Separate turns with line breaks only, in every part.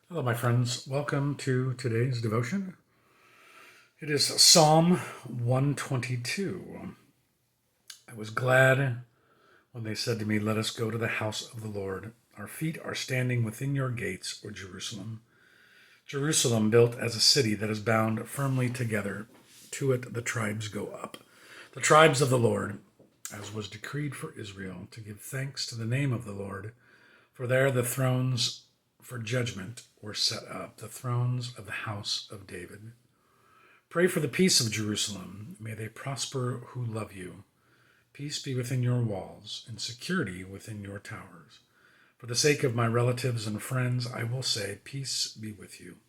Hello, my friends. Welcome to today's devotion. It is Psalm 122. I was glad when they said to me, "Let us go to the house of the Lord. Our feet are standing within your gates, O Jerusalem. Jerusalem, built as a city that is bound firmly together. To it the tribes go up. The tribes of the Lord, as was decreed for Israel, to give thanks to the name of the Lord. For there the thrones for judgment were set up, the thrones of the house of David. Pray for the peace of Jerusalem. May they prosper who love you. Peace be within your walls, and security within your towers. For the sake of my relatives and friends, I will say, peace be with you.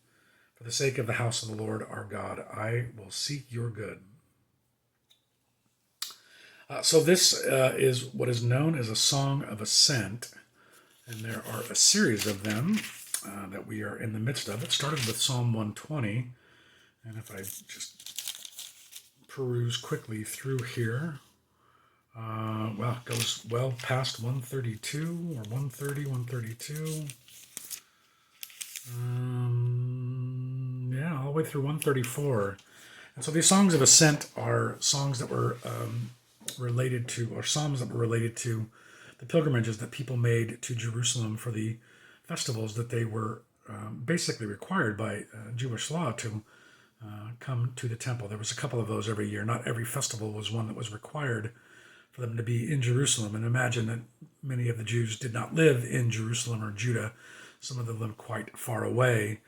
For the sake of the house of the Lord our God, I will seek your good. So this is what is known as a song of ascent, and there are a series of them that we are in the midst of. It started with Psalm 120, and if I just peruse quickly through here, it goes well past 132 or 130, 132. All the way through 134. And so these songs of ascent are songs that were related to, or psalms that were related to the pilgrimages that people made to Jerusalem for the festivals that they were basically required by Jewish law to come to the temple. There was a couple of those every year. Not every festival was one that was required for them to be in Jerusalem. And imagine that many of the Jews did not live in Jerusalem or Judah. Some of them lived quite far away,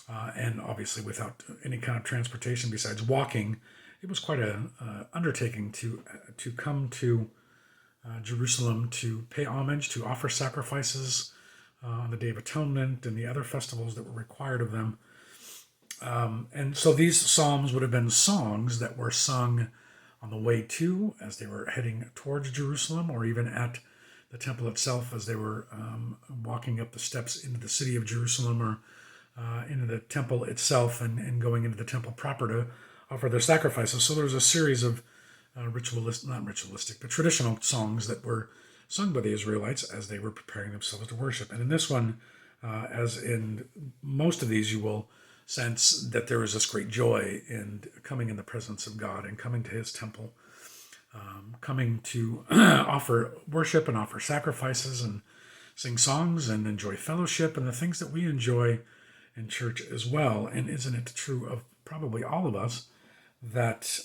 and obviously without any kind of transportation besides walking. It was quite an undertaking to come to Jerusalem to pay homage, to offer sacrifices on the Day of Atonement and the other festivals that were required of them. And so these psalms would have been songs that were sung on the way to, as they were heading towards Jerusalem, or even at the temple itself as they were walking up the steps into the city of Jerusalem, or into the temple itself, and going into the temple proper to offer their sacrifices. So there was a series of not ritualistic, but traditional songs that were sung by the Israelites as they were preparing themselves to worship. And in this one, as in most of these, you will sense that there is this great joy in coming in the presence of God and coming to his temple, coming to offer worship and offer sacrifices and sing songs and enjoy fellowship and the things that we enjoy in church as well. And isn't it true of probably all of us that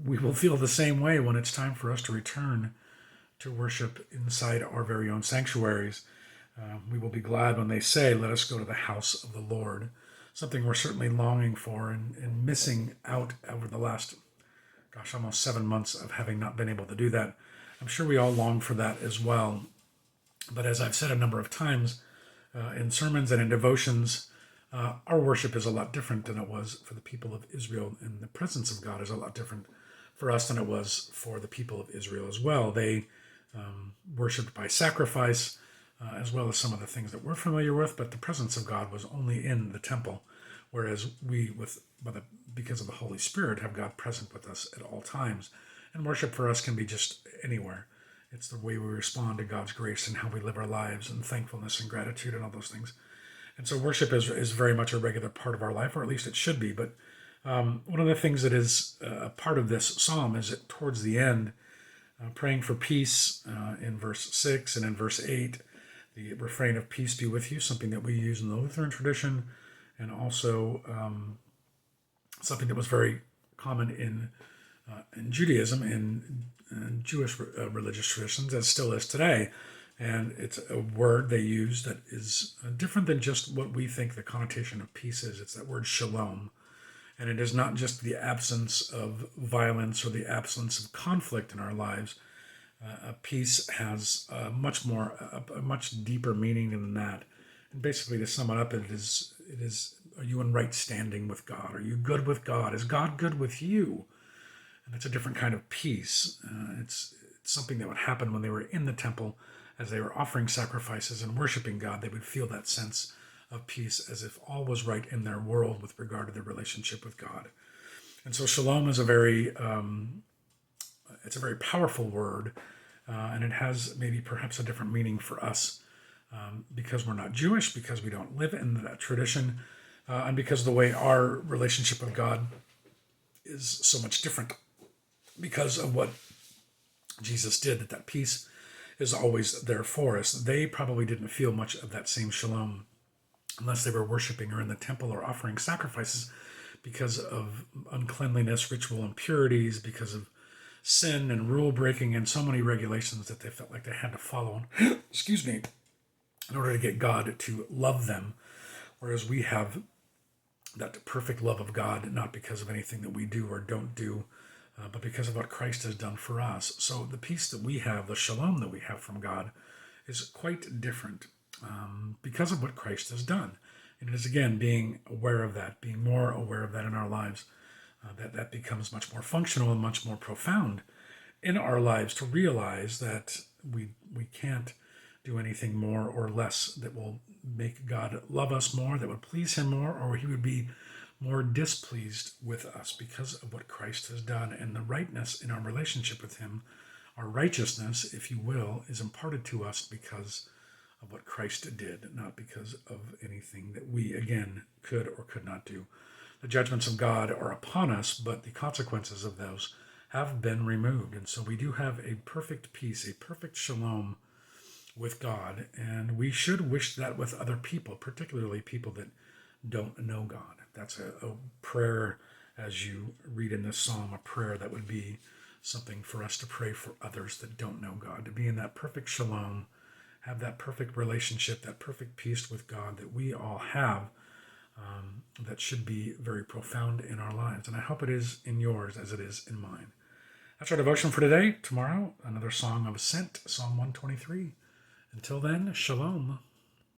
we will feel the same way when it's time for us to return to worship inside our very own sanctuaries? We will be glad when they say, "Let us go to the house of the Lord," something we're certainly longing for and missing out over the last, almost 7 months of having not been able to do that. I'm sure we all long for that as well. But as I've said a number of times in sermons and in devotions, our worship is a lot different than it was for the people of Israel, and the presence of God is a lot different for us than it was for the people of Israel as well. They worshipped by sacrifice, as well as some of the things that we're familiar with, but the presence of God was only in the temple, whereas we, because of the Holy Spirit, have God present with us at all times. And worship for us can be just anywhere. It's the way we respond to God's grace and how we live our lives, and thankfulness and gratitude and all those things. And so worship is very much a regular part of our life, or at least it should be. But one of the things that is a part of this psalm is that towards the end, praying for peace in verse 6 and in verse 8, the refrain of "peace be with you," something that we use in the Lutheran tradition, and also something that was very common in Judaism and Jewish religious traditions, as still is today. And it's a word they use that is different than just what we think the connotation of peace is. It's that word shalom. And it is not just the absence of violence or the absence of conflict in our lives. Peace has a much deeper meaning than that. And basically, to sum it up, it is: are you in right standing with God? Are you good with God? Is God good with you? And it's a different kind of peace. It's something that would happen when they were in the temple, as they were offering sacrifices and worshiping God. They would feel that sense of peace, as if all was right in their world with regard to their relationship with God. And so shalom is it's a very powerful word, and it has maybe perhaps a different meaning for us because we're not Jewish, because we don't live in that tradition, and because of the way our relationship with God is so much different because of what Jesus did, that peace is always there for us. They probably didn't feel much of that same shalom unless they were worshiping or in the temple or offering sacrifices because of uncleanliness, ritual impurities, because of sin and rule breaking and so many regulations that they felt like they had to follow, excuse me, in order to get God to love them. Whereas we have that perfect love of God, not because of anything that we do or don't do, but because of what Christ has done for us. So the peace that we have, the shalom that we have from God, is quite different because of what Christ has done. And it is, again, being aware of that, being more aware of that in our lives, that becomes much more functional and much more profound in our lives, to realize that we can't do anything more or less that will make God love us more, that would please him more, or he would be more displeased with us because of what Christ has done. And the rightness in our relationship with him, our righteousness, if you will, is imparted to us because of what Christ did, not because of anything that we, again, could or could not do. The judgments of God are upon us, but the consequences of those have been removed. And so we do have a perfect peace, a perfect shalom with God. And we should wish that with other people, particularly people that don't know God. That's a prayer, as you read in this psalm, a prayer that would be something for us to pray for others that don't know God, to be in that perfect shalom, have that perfect relationship, that perfect peace with God that we all have, that should be very profound in our lives. And I hope it is in yours as it is in mine. That's our devotion for today. Tomorrow, another song of ascent, Psalm 123. Until then, shalom.